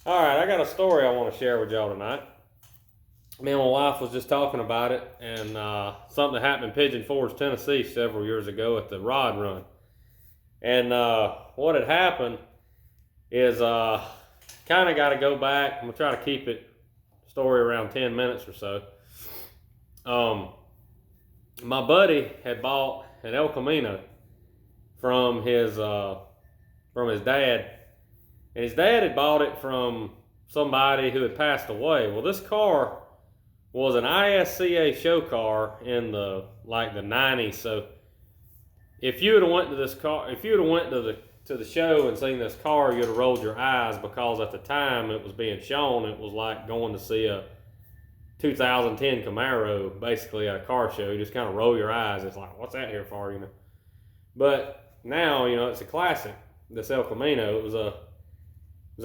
All right, I got a story I want to share with y'all tonight. Me and my wife was just talking about it, and something that happened in Pigeon Forge, Tennessee, several years ago at the Rod Run. And what had happened is kind of got to go back. I'm gonna try to keep it story around 10 minutes or so. My buddy had bought an El Camino from his dad, and his dad had bought it from somebody who had passed away. Well, this car was an ISCA show car in the 90s. So if you would have went to this car, if you would have went to the show and seen this car, you'd have rolled your eyes, because at the time it was being shown, it was like going to see a 2010 Camaro, basically, at a car show. You just kind of roll your eyes. It's like, what's that here for, But now, it's a classic. This El Camino. It was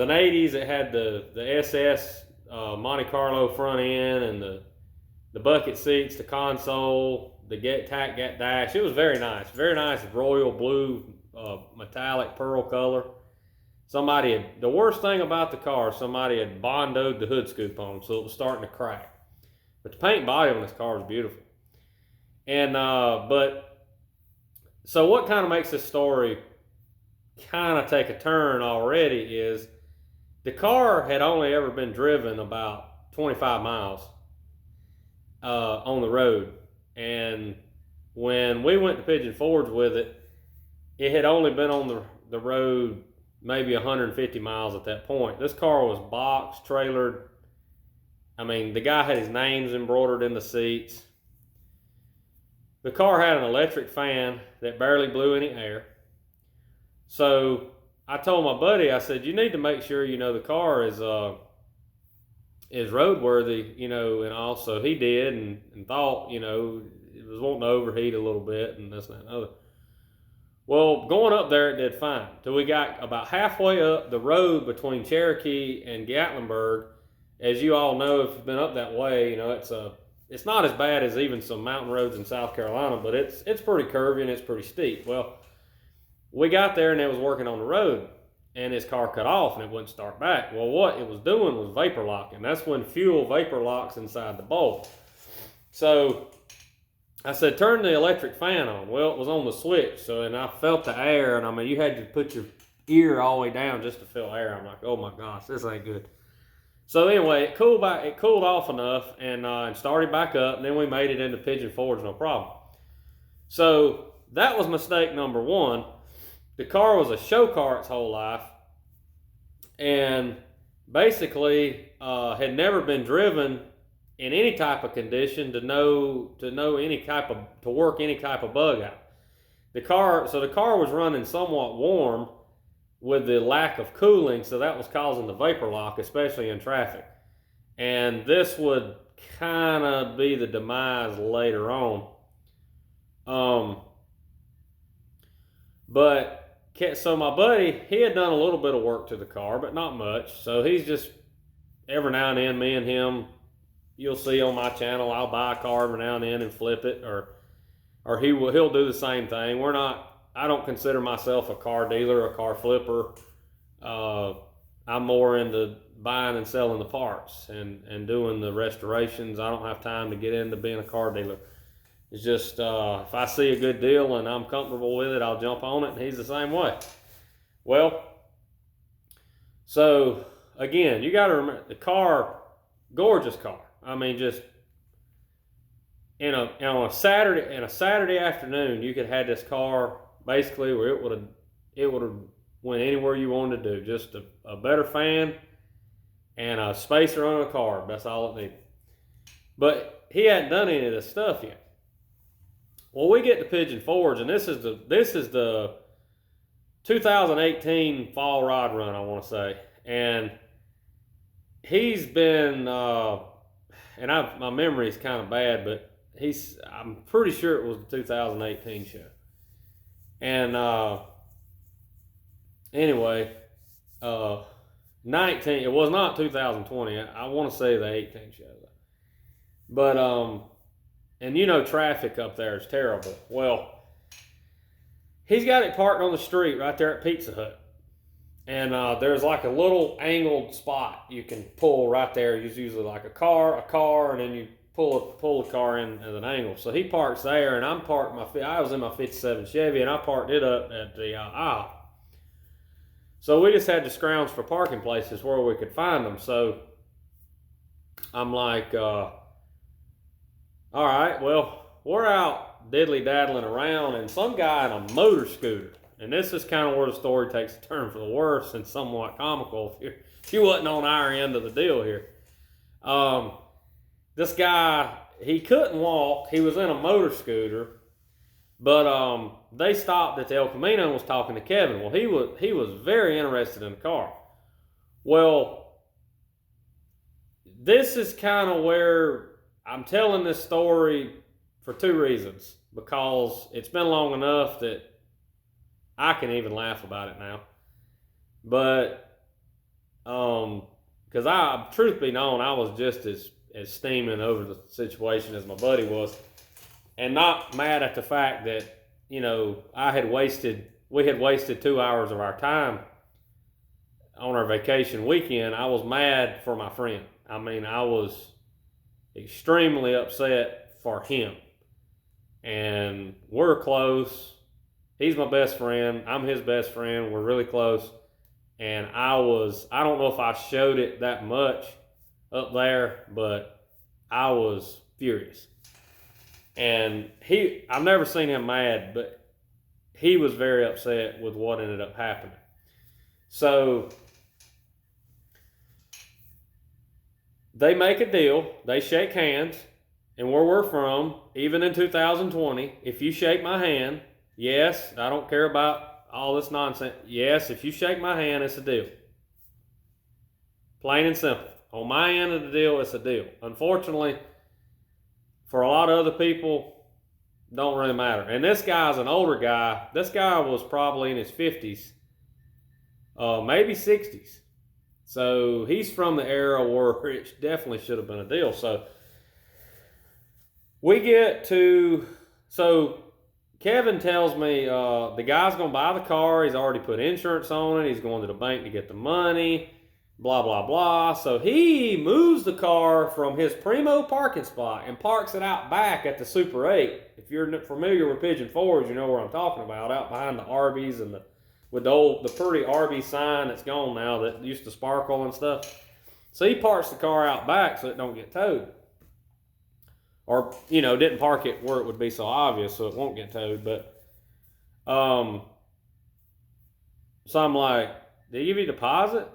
an 80s. It had the SS Monte Carlo front end and the bucket seats, the console, the tack dash. It was very nice royal blue, metallic pearl color. The worst thing about the car, somebody had bondoed the hood scoop on, so it was starting to crack. But the paint body on this car was beautiful. And so what kind of makes this story kind of take a turn already is the car had only ever been driven about 25 miles on the road. And when we went to Pigeon Forge with it, it had only been on the road maybe 150 miles at that point. This car was boxed, trailered. I mean, the guy had his names embroidered in the seats. The car had an electric fan that barely blew any air. So I told my buddy, I said, you need to make sure, the car is roadworthy, and also he did and thought, it was wanting to overheat a little bit and this and that and other. Well, going up there, it did fine. Till we got about halfway up the road between Cherokee and Gatlinburg. As you all know, if you've been up that way, it's not as bad as even some mountain roads in South Carolina, but it's pretty curvy and it's pretty steep. Well, we got there and it was working on the road, and his car cut off and it wouldn't start back. Well, what it was doing was vapor locking. That's when fuel vapor locks inside the bulb. So I said, turn the electric fan on. Well, it was on the switch, and I felt the air, and I mean, you had to put your ear all the way down just to feel air. I'm like, oh my gosh, this ain't good. So anyway, it cooled off enough and started back up, and then we made it into Pigeon Forge, no problem. So that was mistake number one. The car was a show car its whole life, and basically had never been driven in any type of condition to work any type of bug out. The car was running somewhat warm with the lack of cooling, so that was causing the vapor lock, especially in traffic. And this would kind of be the demise later on. So my buddy, he had done a little bit of work to the car, but not much. So he's just, every now and then, me and him, you'll see on my channel, I'll buy a car every now and then and flip it, or he'll do the same thing. I don't consider myself a car dealer, a car flipper. I'm more into buying and selling the parts and doing the restorations. I don't have time to get into being a car dealer. It's just, if I see a good deal and I'm comfortable with it, I'll jump on it, and he's the same way. Well, so again, you got to remember, the car, gorgeous car. I mean, just on a Saturday afternoon, you could have this car basically where it would have went anywhere you wanted to do. Just a better fan and a spacer on a car. That's all it needed. But he hadn't done any of this stuff yet. Well, we get to Pigeon Forge, and this is the 2018 fall rod run, I want to say, and he's been my memory is kind of bad, but I'm pretty sure it was the 2018 show. And anyway, 19, it was not 2020. I want to say the 18 show. But and traffic up there is terrible. Well, he's got it parked on the street right there at Pizza Hut. And there's like a little angled spot you can pull right there. It's usually like a car, and then you pull the car in at an angle. So he parks there, and I was in my '57 Chevy, and I parked it up at the aisle. So we just had to scrounge for parking places where we could find them. So I'm like, all right, well, we're out diddly daddling around, and some guy in a motor scooter. And this is kind of where the story takes a turn for the worse and somewhat comical if you wasn't on our end of the deal here. This guy, he couldn't walk. He was in a motor scooter, but they stopped at the El Camino and was talking to Kevin. Well, he was very interested in the car. Well, this is kind of where I'm telling this story for two reasons. Because it's been long enough that I can even laugh about it now. But, because truth be known, I was just as steaming over the situation as my buddy was. And not mad at the fact that, we had wasted 2 hours of our time on our vacation weekend. I was mad for my friend. I mean, I was extremely upset for him. And we're close. He's my best friend. I'm his best friend. We're really close. And I don't know if I showed it that much up there, but I was furious. And I've never seen him mad, but he was very upset with what ended up happening. So they make a deal. They shake hands. And where we're from, even in 2020, if you shake my hand, yes, I don't care about all this nonsense. Yes, if you shake my hand, it's a deal. Plain and simple. On my end of the deal, it's a deal. Unfortunately, for a lot of other people, don't really matter. And this guy's an older guy. This guy was probably in his 50s, maybe 60s. So he's from the era where it definitely should have been a deal. So Kevin tells me the guy's going to buy the car. He's already put insurance on it. He's going to the bank to get the money, blah, blah, blah. So he moves the car from his primo parking spot and parks it out back at the Super 8. If you're familiar with Pigeon Forge, you know where I'm talking about, out behind the Arby's and with the pretty Arby's sign that's gone now that used to sparkle and stuff. So he parks the car out back so it don't get towed. Or, didn't park it where it would be so obvious so it won't get towed. But, so I'm like, did he give you a deposit?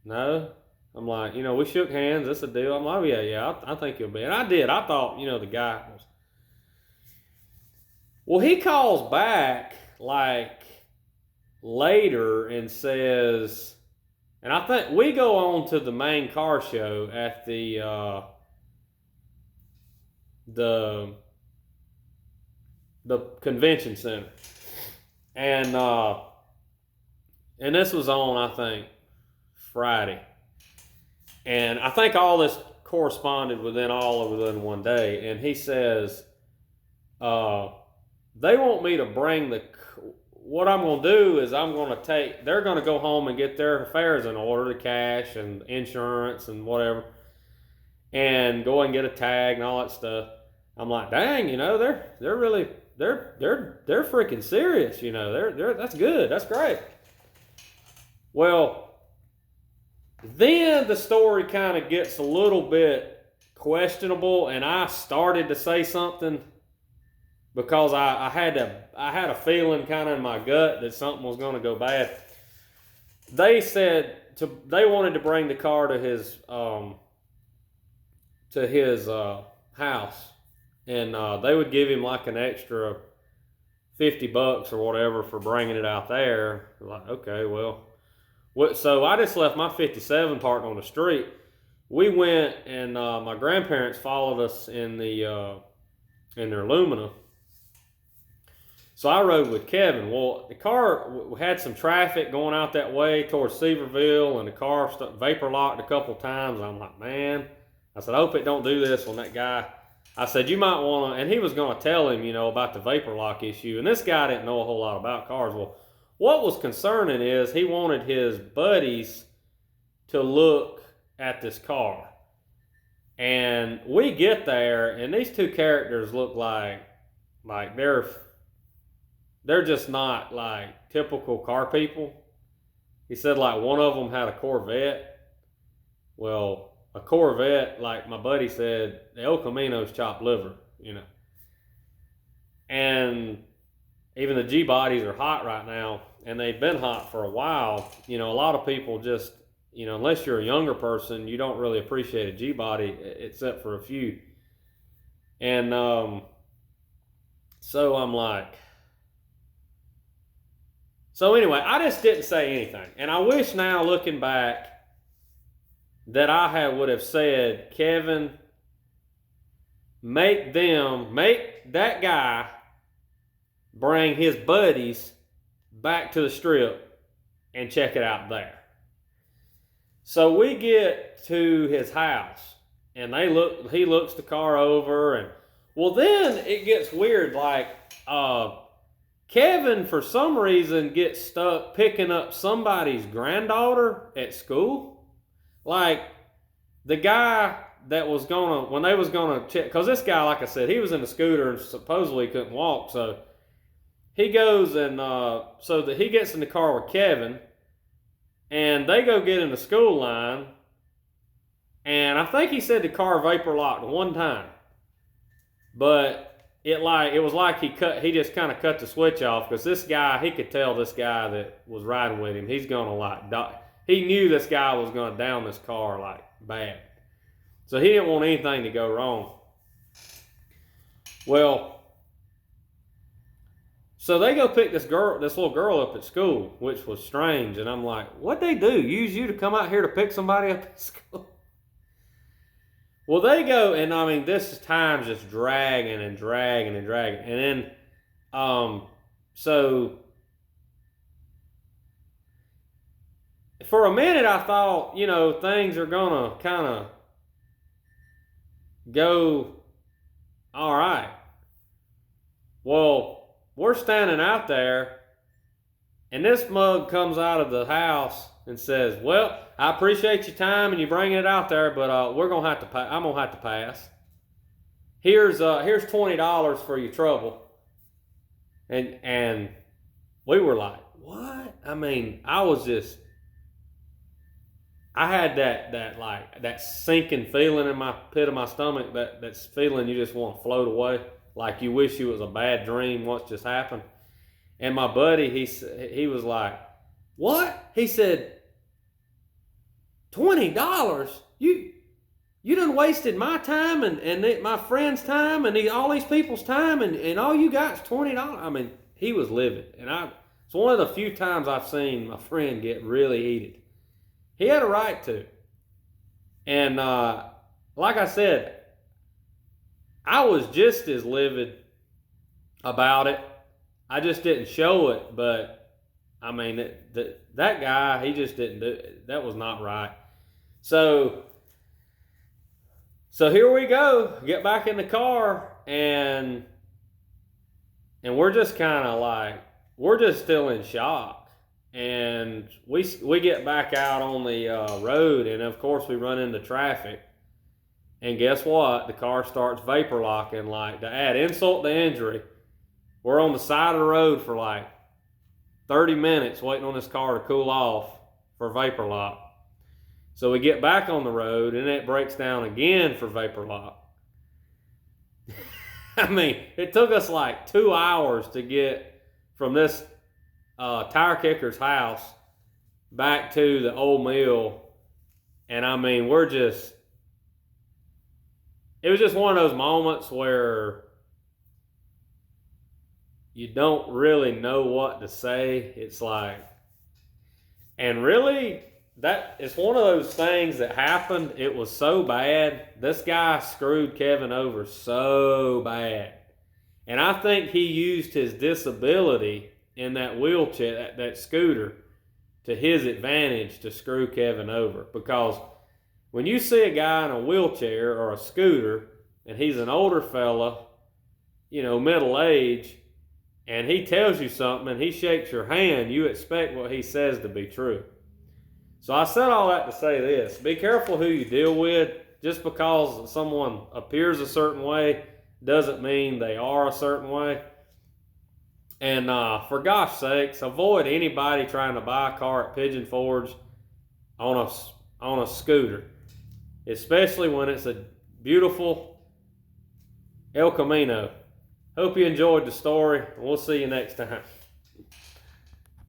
No. I'm like, we shook hands. That's a deal. I'm like, yeah, I think he'll be. And I did. I thought, the guy was. Well, he calls back, like, later and says, and I think we go on to the main car show at the convention center, and this was on, I think, Friday, and I think all this corresponded within one day. And he says, they want me to bring what I'm going to do is they're going to go home and get their affairs in order, the cash and insurance and whatever, and go and get a tag and all that stuff. I'm like, dang, they're really, they're freaking serious, that's good, that's great. Well, then the story kind of gets a little bit questionable, and I started to say something because I had a feeling kind of in my gut that something was going to go bad. They said they wanted to bring the car to his house, and they would give him like an extra $50 or whatever for bringing it out there. Like, okay, well, so I just left my 57 parked on the street. We went, and my grandparents followed us in their Lumina. So I rode with Kevin. Well, the car had some traffic going out that way towards Seaverville, and the car vapor locked a couple times. I'm like, man, I said, I hope it don't do this when that guy. I said, you might want to, and he was going to tell him, about the vapor lock issue. And this guy didn't know a whole lot about cars. Well, what was concerning is he wanted his buddies to look at this car. And we get there, and these two characters look like they're just not like typical car people. He said like one of them had a Corvette. Well, a Corvette, like my buddy said, the El Camino's chopped liver, you know. And even the G-bodies are hot right now, and they've been hot for a while. You know, a lot of people just, you know, unless you're a younger person, you don't really appreciate a G-body except for a few. And so I'm like, so anyway, I just didn't say anything. And I wish now, looking back, that I would have said, Kevin, make that guy bring his buddies back to the strip and check it out there. So we get to his house, and he looks the car over, and well, then it gets weird. Like Kevin, for some reason, gets stuck picking up somebody's granddaughter at school. Like the guy that was when they was gonna check, because this guy, like I said, he was in a scooter and supposedly couldn't walk, so he goes and so that he gets in the car with Kevin, and they go get in the school line, and I think he said the car vapor locked one time, but it was like he just kind of cut the switch off, because this guy, he could tell this guy that was riding with him, he's gonna like die. He knew this guy was gonna down this car like bad, so he didn't want anything to go wrong. Well, so they go pick this little girl up at school, which was strange. And I'm like, what'd they do? Use you to come out here to pick somebody up at school? Well, they go, and I mean, this time's just dragging and dragging and dragging. And then, so for a minute I thought, you know, things are gonna kind of go all right. Well, we're standing out there, and this mug comes out of the house and says, well, I appreciate your time and you bringing it out there, but I'm gonna have to pass. Here's $20 for your trouble. And we were like, what? I mean, I had that sinking feeling in my pit of my stomach, that's feeling you just want to float away, like you wish it was a bad dream what's just happened. And my buddy, he was like, what? He said, $20? You done wasted my time and my friend's time and all these people's time, and all you got is $20. I mean, he was livid. And it's one of the few times I've seen my friend get really heated. He had a right to. And like I said, I was just as livid about it. I just didn't show it, but I mean, that guy, he just didn't do it. That was not right. So here we go, get back in the car, and we're just kind of like, we're just still in shock. And we get back out on the road, and of course we run into traffic. And guess what? The car starts vapor locking. Like, to add insult to injury, we're on the side of the road for like 30 minutes waiting on this car to cool off for vapor lock. So we get back on the road, and it breaks down again for vapor lock. I mean, it took us like 2 hours to get from this tire kicker's house back to the old mill. And I mean, it was just one of those moments where you don't really know what to say. It's like, and really, that it's one of those things that happened. It was so bad. This guy screwed Kevin over so bad. And I think he used his disability in that wheelchair, that scooter, to his advantage to screw Kevin over. Because when you see a guy in a wheelchair or a scooter, and he's an older fella, you know, middle age, and he tells you something and he shakes your hand, you expect what he says to be true. So I said all that to say this. Be careful who you deal with. Just because someone appears a certain way doesn't mean they are a certain way. And for gosh sakes, avoid anybody trying to buy a car at Pigeon Forge on a scooter, especially when it's a beautiful El Camino. Hope you enjoyed the story, and we'll see you next time.